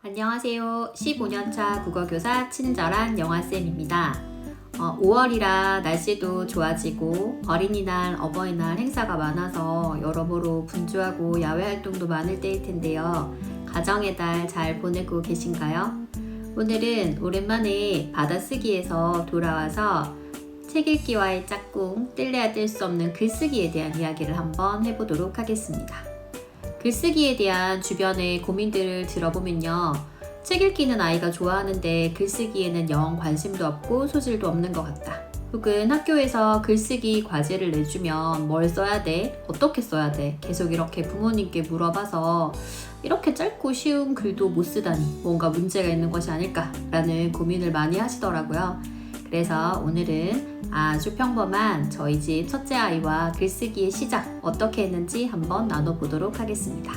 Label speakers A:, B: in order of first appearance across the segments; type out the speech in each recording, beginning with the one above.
A: 안녕하세요. 15년차 국어교사 친절한 영아쌤입니다. 5월이라 날씨도 좋아지고 어린이날, 어버이날 행사가 많아서 여러모로 분주하고 야외 활동도 많을 때일 텐데요. 가정의 달 잘 보내고 계신가요? 오늘은 오랜만에 받아쓰기에서 돌아와서 책 읽기와의 짝꿍, 뗄래야 뗄 수 없는 글쓰기에 대한 이야기를 한번 해보도록 하겠습니다. 글쓰기에 대한 주변의 고민들을 들어보면요. 책 읽기는 아이가 좋아하는데 글쓰기에는 영 관심도 없고 소질도 없는 것 같다. 혹은 학교에서 글쓰기 과제를 내주면 뭘 써야 돼? 어떻게 써야 돼? 계속 이렇게 부모님께 물어봐서 이렇게 짧고 쉬운 글도 못 쓰다니 뭔가 문제가 있는 것이 아닐까라는 고민을 많이 하시더라고요. 그래서 오늘은 아주 평범한 저희 집 첫째 아이와 글쓰기의 시작 어떻게 했는지 한번 나눠보도록 하겠습니다.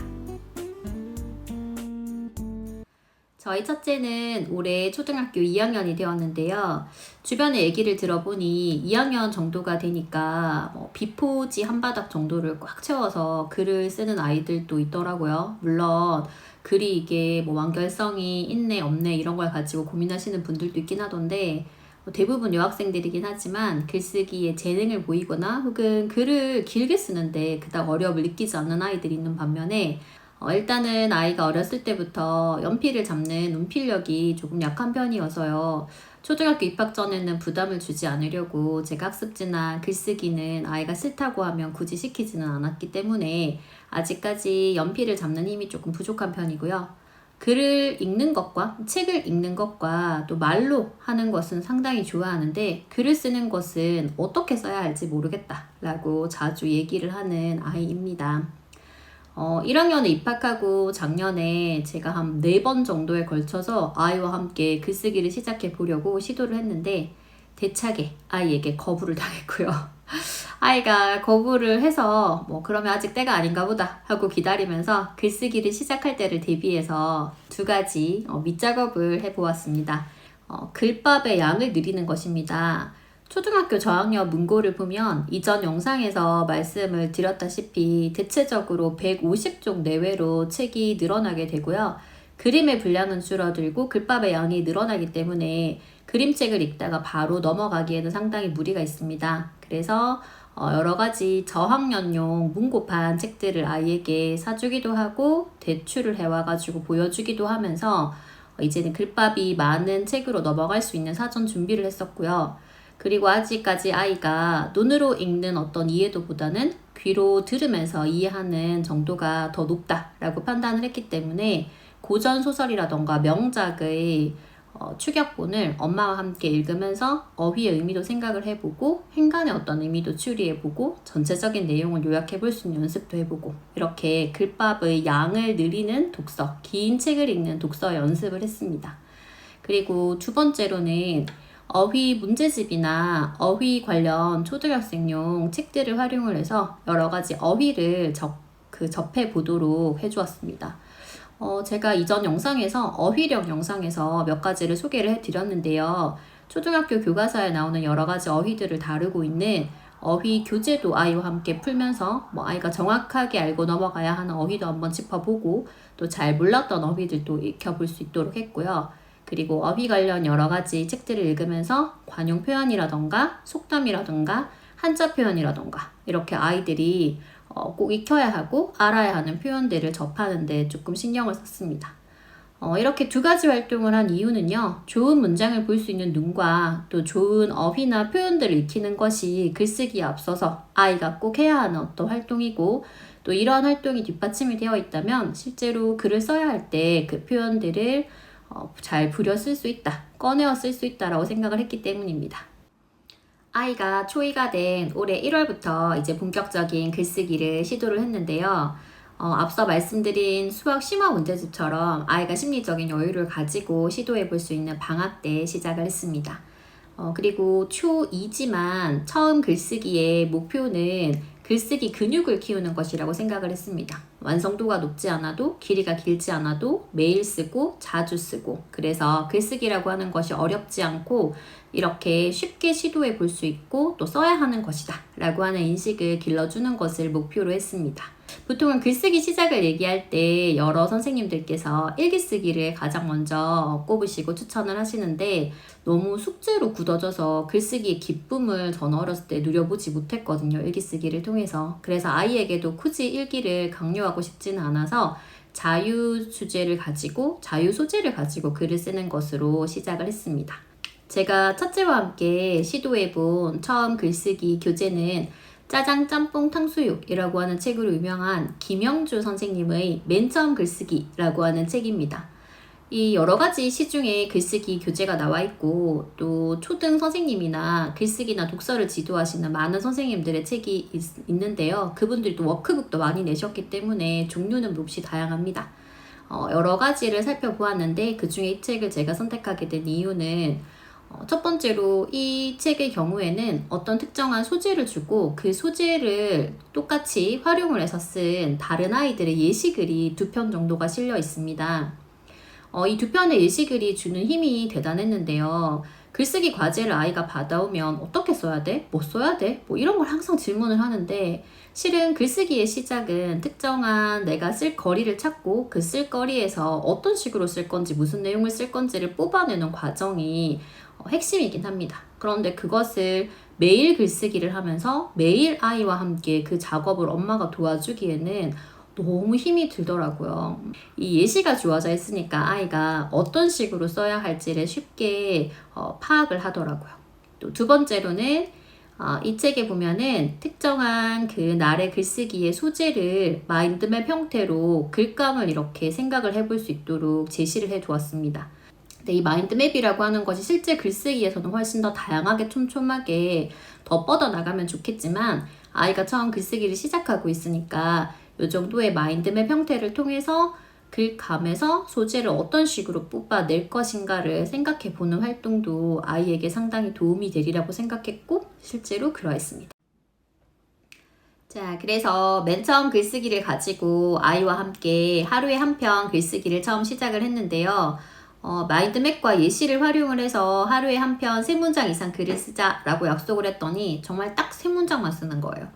A: 저희 첫째는 올해 초등학교 2학년이 되었는데요. 주변에 얘기를 들어보니 2학년 정도가 되니까 비포지 한 바닥 정도를 꽉 채워서 글을 쓰는 아이들도 있더라고요. 물론 글이 이게 완결성이 있네 없네 이런 걸 가지고 고민하시는 분들도 있긴 하던데 대부분 여학생들이긴 하지만 글쓰기에 재능을 보이거나 혹은 글을 길게 쓰는데 그닥 어려움을 느끼지 않는 아이들이 있는 반면에 일단은 아이가 어렸을 때부터 연필을 잡는 운필력이 조금 약한 편이어서요. 초등학교 입학 전에는 부담을 주지 않으려고 제가 학습지나 글쓰기는 아이가 싫다고 하면 굳이 시키지는 않았기 때문에 아직까지 연필을 잡는 힘이 조금 부족한 편이고요. 글을 읽는 것과 책을 읽는 것과 또 말로 하는 것은 상당히 좋아하는데 글을 쓰는 것은 어떻게 써야 할지 모르겠다 라고 자주 얘기를 하는 아이입니다. 1학년에 입학하고 작년에 제가 한 4번 정도에 걸쳐서 아이와 함께 글쓰기를 시작해 보려고 시도를 했는데 대차게 아이에게 거부를 당했고요. 아이가 거부를 해서 그러면 아직 때가 아닌가 보다 하고 기다리면서 글쓰기를 시작할 때를 대비해서 2가지 밑작업을 해보았습니다. 글밥의 양을 늘리는 것입니다. 초등학교 저학년 문고를 보면 이전 영상에서 말씀을 드렸다시피 대체적으로 150쪽 내외로 책이 늘어나게 되고요. 그림의 분량은 줄어들고 글밥의 양이 늘어나기 때문에 그림책을 읽다가 바로 넘어가기에는 상당히 무리가 있습니다. 그래서 여러 가지 저학년용 문고판 책들을 아이에게 사주기도 하고 대출을 해와가지고 보여주기도 하면서 이제는 글밥이 많은 책으로 넘어갈 수 있는 사전 준비를 했었고요. 그리고 아직까지 아이가 눈으로 읽는 어떤 이해도보다는 귀로 들으면서 이해하는 정도가 더 높다라고 판단을 했기 때문에 고전 소설이라던가 명작의 추격본을 엄마와 함께 읽으면서 어휘의 의미도 생각을 해보고 행간의 어떤 의미도 추리해보고 전체적인 내용을 요약해볼 수 있는 연습도 해보고 이렇게 글밥의 양을 늘리는 독서, 긴 책을 읽는 독서 연습을 했습니다. 그리고 2번째로는 어휘 문제집이나 어휘 관련 초등학생용 책들을 활용을 해서 여러 가지 어휘를 접해 보도록 해주었습니다. 제가 이전 영상에서 어휘력 영상에서 몇 가지를 소개를 해드렸는데요. 초등학교 교과서에 나오는 여러 가지 어휘들을 다루고 있는 어휘 교재도 아이와 함께 풀면서 아이가 정확하게 알고 넘어가야 하는 어휘도 한번 짚어보고 또 잘 몰랐던 어휘들도 익혀볼 수 있도록 했고요. 그리고 어휘 관련 여러 가지 책들을 읽으면서 관용 표현이라던가 속담이라던가 한자 표현이라던가 이렇게 아이들이 꼭 익혀야 하고 알아야 하는 표현들을 접하는데 조금 신경을 썼습니다. 이렇게 2가지 활동을 한 이유는요. 좋은 문장을 볼 수 있는 눈과 또 좋은 어휘나 표현들을 익히는 것이 글쓰기에 앞서서 아이가 꼭 해야 하는 어떤 활동이고 또 이러한 활동이 뒷받침이 되어 있다면 실제로 글을 써야 할 때 그 표현들을 잘 부려 쓸 수 있다, 꺼내어 쓸 수 있다라고 생각을 했기 때문입니다. 아이가 초2가 된 올해 1월부터 이제 본격적인 글쓰기를 시도를 했는데요. 앞서 말씀드린 수학 심화 문제집처럼 아이가 심리적인 여유를 가지고 시도해 볼 수 있는 방학 때 시작을 했습니다. 그리고 초2지만 처음 글쓰기의 목표는 글쓰기 근육을 키우는 것이라고 생각을 했습니다. 완성도가 높지 않아도 길이가 길지 않아도 매일 쓰고 자주 쓰고 그래서 글쓰기라고 하는 것이 어렵지 않고 이렇게 쉽게 시도해 볼 수 있고 또 써야 하는 것이다 라고 하는 인식을 길러주는 것을 목표로 했습니다. 보통은 글쓰기 시작을 얘기할 때 여러 선생님들께서 일기쓰기를 가장 먼저 꼽으시고 추천을 하시는데 너무 숙제로 굳어져서 글쓰기의 기쁨을 저는 어렸을 때 누려보지 못했거든요. 일기쓰기를 통해서. 그래서 아이에게도 굳이 일기를 강요하고 싶지는 않아서 자유 주제를 가지고 자유 소재를 가지고 글을 쓰는 것으로 시작을 했습니다. 제가 첫째와 함께 시도해본 처음 글쓰기 교재는 짜장 짬뽕 탕수육이라고 하는 책으로 유명한 김영주 선생님의 맨 처음 글쓰기라고 하는 책입니다. 이 여러 가지 시중에 글쓰기 교재가 나와 있고 또 초등 선생님이나 글쓰기나 독서를 지도하시는 많은 선생님들의 책이 있는데요. 그분들이 또 워크북도 많이 내셨기 때문에 종류는 몹시 다양합니다. 여러 가지를 살펴보았는데 그 중에 이 책을 제가 선택하게 된 이유는 첫 번째로 이 책의 경우에는 어떤 특정한 소재를 주고 그 소재를 똑같이 활용을 해서 쓴 다른 아이들의 예시글이 2편 정도가 실려 있습니다. 이 2편의 예시글이 주는 힘이 대단했는데요. 글쓰기 과제를 아이가 받아오면 어떻게 써야 돼? 뭐 써야 돼? 뭐 이런 걸 항상 질문을 하는데 실은 글쓰기의 시작은 특정한 내가 쓸 거리를 찾고 그 쓸 거리에서 어떤 식으로 쓸 건지 무슨 내용을 쓸 건지를 뽑아내는 과정이 핵심이긴 합니다. 그런데 그것을 매일 글쓰기를 하면서 매일 아이와 함께 그 작업을 엄마가 도와주기에는 너무 힘이 들더라고요. 이 예시가 주어져 있으니까 아이가 어떤 식으로 써야 할지를 쉽게 파악을 하더라고요. 또 두 번째로는 이 책에 보면은 특정한 그 날의 글쓰기의 소재를 마인드맵 형태로 글감을 이렇게 생각을 해볼 수 있도록 제시를 해 두었습니다. 근데 이 마인드맵이라고 하는 것이 실제 글쓰기에서는 훨씬 더 다양하게 촘촘하게 더 뻗어나가면 좋겠지만 아이가 처음 글쓰기를 시작하고 있으니까 이 정도의 마인드맵 형태를 통해서 글감에서 소재를 어떤 식으로 뽑아낼 것인가를 생각해 보는 활동도 아이에게 상당히 도움이 되리라고 생각했고 실제로 그러했습니다. 자, 그래서 맨 처음 글쓰기를 가지고 아이와 함께 하루에 한 편 글쓰기를 처음 시작을 했는데요. 마인드맵과 예시를 활용을 해서 하루에 한 편 3문장 이상 글을 쓰자라고 약속을 했더니 정말 딱 3문장만 쓰는 거예요.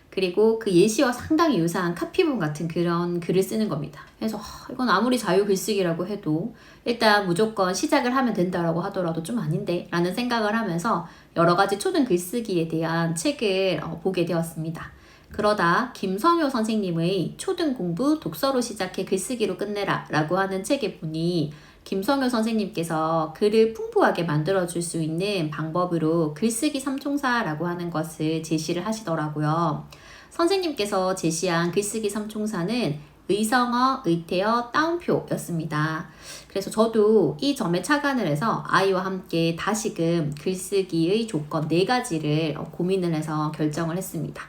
A: 그리고 그 예시와 상당히 유사한 카피본 같은 그런 글을 쓰는 겁니다. 그래서 이건 아무리 자유 글쓰기라고 해도 일단 무조건 시작을 하면 된다라고 하더라도 좀 아닌데 라는 생각을 하면서 여러 가지 초등 글쓰기에 대한 책을 보게 되었습니다. 그러다 김성효 선생님의 초등 공부 독서로 시작해 글쓰기로 끝내라 라고 하는 책에 보니 김성효 선생님께서 글을 풍부하게 만들어줄 수 있는 방법으로 글쓰기 삼총사라고 하는 것을 제시를 하시더라고요. 선생님께서 제시한 글쓰기 삼총사는 의성어, 의태어, 따옴표였습니다. 그래서 저도 이 점에 착안을 해서 아이와 함께 다시금 글쓰기의 조건 4가지를 고민을 해서 결정을 했습니다.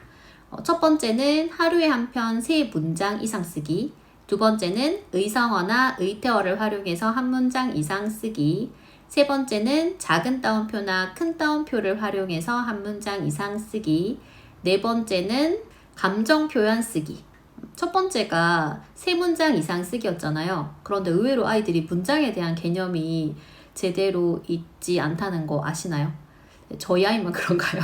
A: 첫 번째는 하루에 한 편 3문장 이상 쓰기. 두 번째는 의성어나 의태어를 활용해서 한 문장 이상 쓰기. 세 번째는 작은 따옴표나 큰 따옴표를 활용해서 한 문장 이상 쓰기. 네 번째는 감정 표현 쓰기. 첫 번째가 3문장 이상 쓰기였잖아요. 그런데 의외로 아이들이 문장에 대한 개념이 제대로 있지 않다는 거 아시나요? 저희 아이만 그런가요?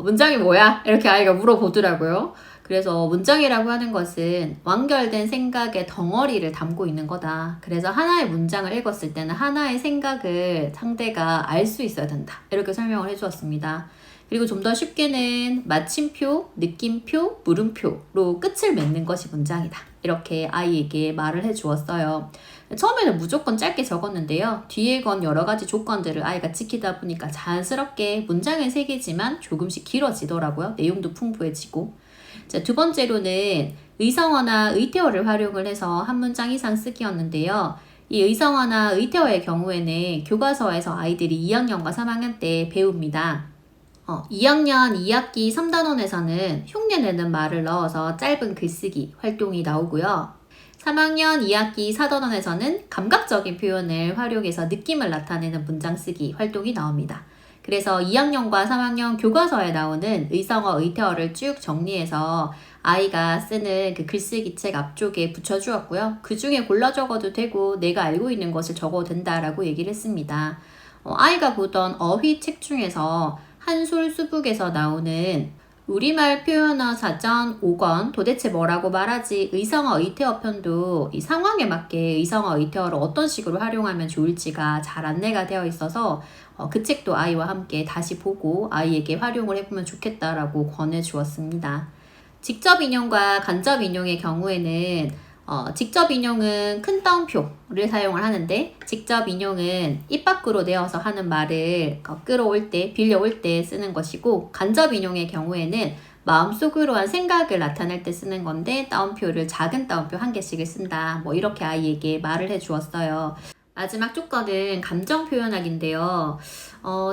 A: 문장이 뭐야? 이렇게 아이가 물어보더라고요. 그래서 문장이라고 하는 것은 완결된 생각의 덩어리를 담고 있는 거다. 그래서 하나의 문장을 읽었을 때는 하나의 생각을 상대가 알 수 있어야 된다. 이렇게 설명을 해주었습니다. 그리고 좀 더 쉽게는 마침표, 느낌표, 물음표로 끝을 맺는 것이 문장이다. 이렇게 아이에게 말을 해주었어요. 처음에는 무조건 짧게 적었는데요. 뒤에 건 여러 가지 조건들을 아이가 지키다 보니까 자연스럽게 문장은 3개지만 조금씩 길어지더라고요. 내용도 풍부해지고. 자, 두 번째로는 의성어나 의태어를 활용을 해서 한 문장 이상 쓰기였는데요. 이 의성어나 의태어의 경우에는 교과서에서 아이들이 2학년과 3학년 때 배웁니다. 2학년 2학기 3단원에서는 흉내내는 말을 넣어서 짧은 글쓰기 활동이 나오고요. 3학년 2학기 4단원에서는 감각적인 표현을 활용해서 느낌을 나타내는 문장 쓰기 활동이 나옵니다. 그래서 2학년과 3학년 교과서에 나오는 의성어, 의태어를 쭉 정리해서 아이가 쓰는 그 글쓰기 책 앞쪽에 붙여주었고요. 그 중에 골라 적어도 되고 내가 알고 있는 것을 적어도 된다라고 얘기를 했습니다. 아이가 보던 어휘 책 중에서 한솔수북에서 나오는 우리말 표현어 사전 5권 도대체 뭐라고 말하지? 의성어 의태어 편도 이 상황에 맞게 의성어 의태어를 어떤 식으로 활용하면 좋을지가 잘 안내가 되어 있어서 그 책도 아이와 함께 다시 보고 아이에게 활용을 해보면 좋겠다라고 권해 주었습니다. 직접 인용과 간접 인용의 경우에는 직접 인용은 큰 따옴표를 사용을 하는데 직접 인용은 입 밖으로 내어서 하는 말을 끌어올 때, 빌려올 때 쓰는 것이고 간접 인용의 경우에는 마음속으로 한 생각을 나타낼 때 쓰는 건데 따옴표를 작은 따옴표 한 개씩을 쓴다. 뭐 이렇게 아이에게 말을 해 주었어요. 마지막 조건은 감정 표현하기인데요.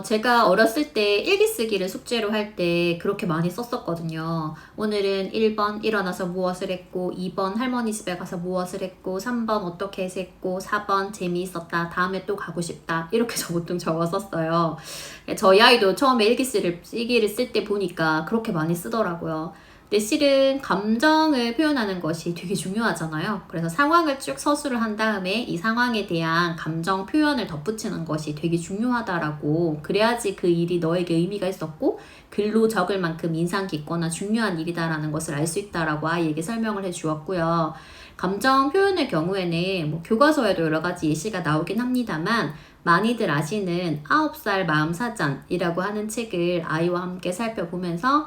A: 제가 어렸을 때 일기 쓰기를 숙제로 할 때 그렇게 많이 썼었거든요. 오늘은 1번 일어나서 무엇을 했고, 2번 할머니 집에 가서 무엇을 했고, 3번 어떻게 했고, 4번 재미있었다, 다음에 또 가고 싶다. 이렇게 저 보통 적었었어요. 저희 아이도 처음에 일기를 쓸 때 보니까 그렇게 많이 쓰더라고요. 근데 실은 감정을 표현하는 것이 되게 중요하잖아요. 그래서 상황을 쭉 서술을 한 다음에 이 상황에 대한 감정 표현을 덧붙이는 것이 되게 중요하다라고, 그래야지 그 일이 너에게 의미가 있었고 글로 적을 만큼 인상 깊거나 중요한 일이다라는 것을 알 수 있다라고 아이에게 설명을 해 주었고요. 감정 표현의 경우에는 뭐 교과서에도 여러 가지 예시가 나오긴 합니다만 많이들 아시는 9살 마음사전이라고 하는 책을 아이와 함께 살펴보면서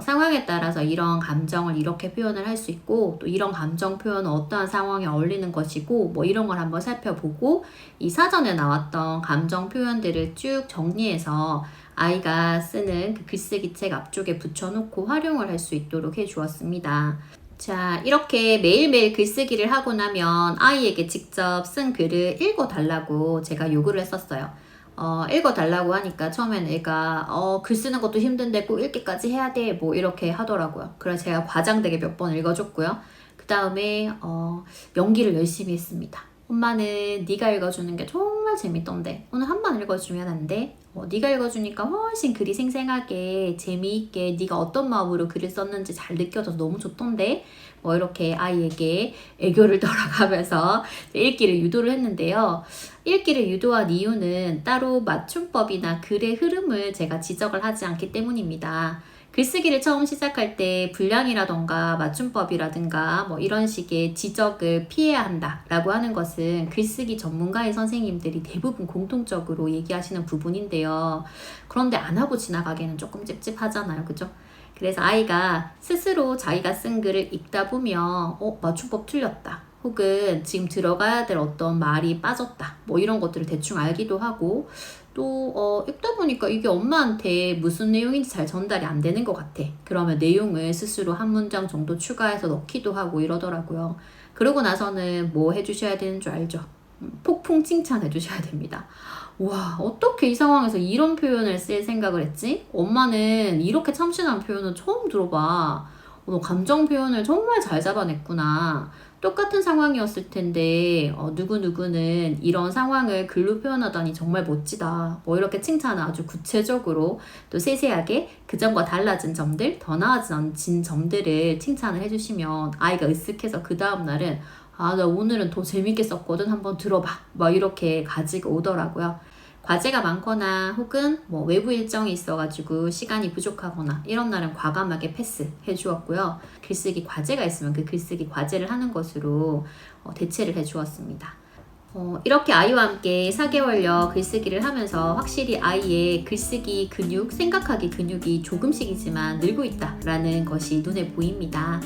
A: 상황에 따라서 이런 감정을 이렇게 표현을 할 수 있고 또 이런 감정 표현은 어떠한 상황에 어울리는 것이고 뭐 이런 걸 한번 살펴보고 이 사전에 나왔던 감정 표현들을 쭉 정리해서 아이가 쓰는 그 글쓰기 책 앞쪽에 붙여놓고 활용을 할 수 있도록 해주었습니다. 자, 이렇게 매일매일 글쓰기를 하고 나면 아이에게 직접 쓴 글을 읽어달라고 제가 요구를 했었어요. 읽어달라고 하니까 처음엔 애가 글 쓰는 것도 힘든데 꼭 읽기까지 해야 돼 뭐 이렇게 하더라고요. 그래서 제가 과장되게 몇 번 읽어줬고요. 그 다음에 연기를 열심히 했습니다. 엄마는 네가 읽어주는 게 정말 재밌던데 오늘 한 번 읽어주면 안 돼? 네가 읽어주니까 훨씬 글이 생생하게 재미있게 네가 어떤 마음으로 글을 썼는지 잘 느껴져서 너무 좋던데 뭐 이렇게 아이에게 애교를 떨어가면서 읽기를 유도를 했는데요. 읽기를 유도한 이유는 따로 맞춤법이나 글의 흐름을 제가 지적을 하지 않기 때문입니다. 글쓰기를 처음 시작할 때 분량이라던가 맞춤법이라든가 뭐 이런 식의 지적을 피해야 한다라고 하는 것은 글쓰기 전문가의 선생님들이 대부분 공통적으로 얘기하시는 부분인데요. 그런데 안 하고 지나가기에는 조금 찝찝하잖아요. 그죠? 그래서 아이가 스스로 자기가 쓴 글을 읽다 보면 맞춤법 틀렸다. 혹은 지금 들어가야 될 어떤 말이 빠졌다. 뭐 이런 것들을 대충 알기도 하고 또 읽다 보니까 이게 엄마한테 무슨 내용인지 잘 전달이 안 되는 것 같아. 그러면 내용을 스스로 한 문장 정도 추가해서 넣기도 하고 이러더라고요. 그러고 나서는 뭐 해주셔야 되는 줄 알죠? 폭풍 칭찬해 주셔야 됩니다. 와, 어떻게 이 상황에서 이런 표현을 쓸 생각을 했지? 엄마는 이렇게 참신한 표현은 처음 들어봐. 너 감정 표현을 정말 잘 잡아냈구나. 똑같은 상황이었을 텐데 누구누구는 이런 상황을 글로 표현하다니 정말 멋지다. 뭐 이렇게 칭찬을 아주 구체적으로 또 세세하게 그전과 달라진 점들, 더 나아진 점들을 칭찬을 해주시면 아이가 으쓱해서 그 다음날은 나 오늘은 더 재밌게 썼거든. 한번 들어봐. 막 이렇게 가지고 오더라고요. 과제가 많거나 혹은 뭐 외부 일정이 있어가지고 시간이 부족하거나 이런 날은 과감하게 패스해 주었고요. 글쓰기 과제가 있으면 그 글쓰기 과제를 하는 것으로 대체를 해 주었습니다. 이렇게 아이와 함께 4개월여 글쓰기를 하면서 확실히 아이의 글쓰기 근육, 생각하기 근육이 조금씩이지만 늘고 있다라는 것이 눈에 보입니다.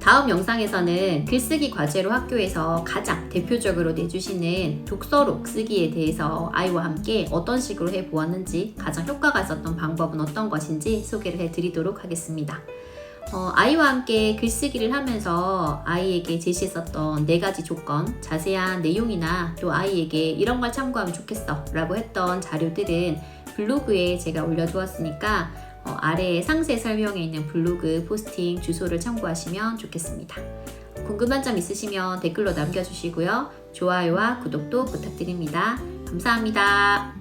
A: 다음 영상에서는 글쓰기 과제로 학교에서 가장 대표적으로 내주시는 독서록 쓰기에 대해서 아이와 함께 어떤 식으로 해보았는지 가장 효과가 있었던 방법은 어떤 것인지 소개를 해드리도록 하겠습니다. 아이와 함께 글쓰기를 하면서 아이에게 제시했었던 4가지 조건, 자세한 내용이나 또 아이에게 이런 걸 참고하면 좋겠어 라고 했던 자료들은 블로그에 제가 올려두었으니까 아래에 상세 설명에 있는 블로그 포스팅 주소를 참고하시면 좋겠습니다. 궁금한 점 있으시면 댓글로 남겨주시고요. 좋아요와 구독도 부탁드립니다. 감사합니다.